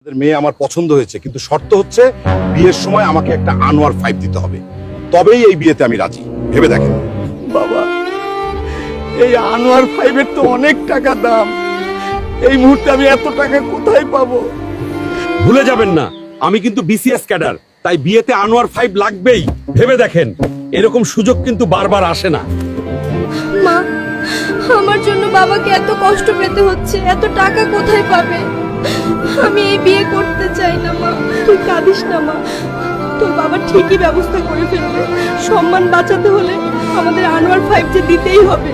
মেয়ে আমার পছন্দ হয়েছে, কিন্তু শর্ত হচ্ছে বিয়ের সময় আমাকে একটা আনোয়ার 5 দিতে হবে, তবেই এই বিয়েতে আমি রাজি। ভেবে দেখেন। বাবা, এই আনোয়ার 5 এর তো অনেক টাকা দাম। এই মুহূর্তে আমি এত টাকা কোথায় পাবো? ভুলে যাবেন না, আমি কিন্তু বিসিএস ক্যাডার, তাই বিয়েতে আনোয়ার 5 লাগবেই। ভেবে দেখেন, এরকম সুযোগ কিন্তু বারবার আসে না। মা, আমার জন্য বাবাকে এত কষ্ট পেতে হচ্ছে, এত টাকা কোথায় পাবে? আমি এই বিয়ে করতে চাই না মা। তুই কাঁদিস না মা, তোর বাবা ঠিকই ব্যবস্থা করে ফেলবে। সম্মান বাঁচাতে হলে আমাদের আনোয়ার 5 যে দিতেই হবে।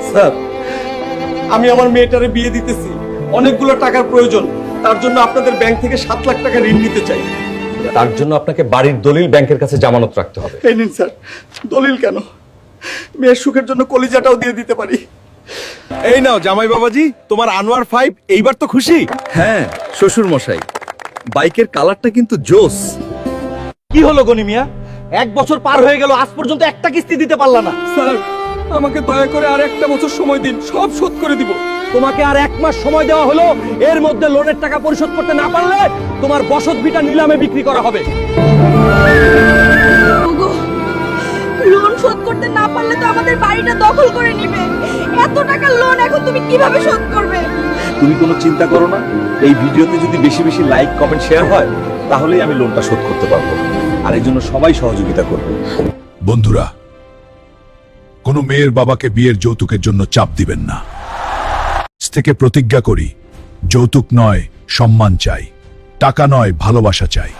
স্যার, আমি আমার মেয়েটারে বিয়ে দিতেছি, অনেকগুলো টাকার প্রয়োজন। তার জন্য আপনাদের ব্যাংক থেকে 7 লাখ টাকা ঋণ নিতে চাই। তার জন্য আপনাকে বাড়ির দলিল ব্যাংকের কাছে জামানত রাখতে হবে। এই নিন স্যার। দলিল কেন? মেয়ের সুখের জন্য কলিজাটাও দিয়ে দিতে পারি। এই নাও জামাই বাবাজি, তোমার আনোয়ার 5। এইবার তো খুশি? হ্যাঁ শ্বশুর মশাই, বাইকের কালারটা কিন্তু জোস। কি হলো গনি মিয়া? 1 বছর পার হয়ে গেল, আজ পর্যন্ত একটা কিস্তি দিতে পারলা না। স্যার, আমাকে দয়া করে আর একটা বছর সময় দিন, সব শোধ করে দিব। তোমাকে আর 1 মাস সময় দেওয়া হলো। এর মধ্যে লোনের টাকা পরিশোধ করতে না পারলে তোমার বসত ভিটা নিলামে বিক্রি করা হবে। ওগো, লোন শোধ করতে না পারলে তো আমাদের বাড়িটা দখল করে নেবে। এত টাকা লোন এখন তুমি কিভাবে শোধ করবে? তুমি কোনো চিন্তা করো না, এই ভিডিওতে যদি বেশি বেশি লাইক কমেন্ট শেয়ার হয় তাহলেই আমি লোনটা শোধ করতে পারবো। আর এই জন্য সবাই সহযোগিতা করবে। বন্ধুরা, কোনো মেয়ের বাবাকে বিয়ের যৌতুকের জন্য চাপ দিবেন না। আজ থেকে প্রতিজ্ঞা করি, যৌতুক নয় সম্মান চাই, টাকা নয় ভালোবাসা চাই।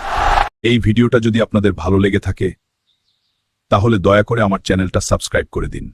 এই ভিডিওটা যদি আপনাদের ভালো লেগে থাকে তাহলে দয়া করে আমার চ্যানেলটা সাবস্ক্রাইব করে দিন।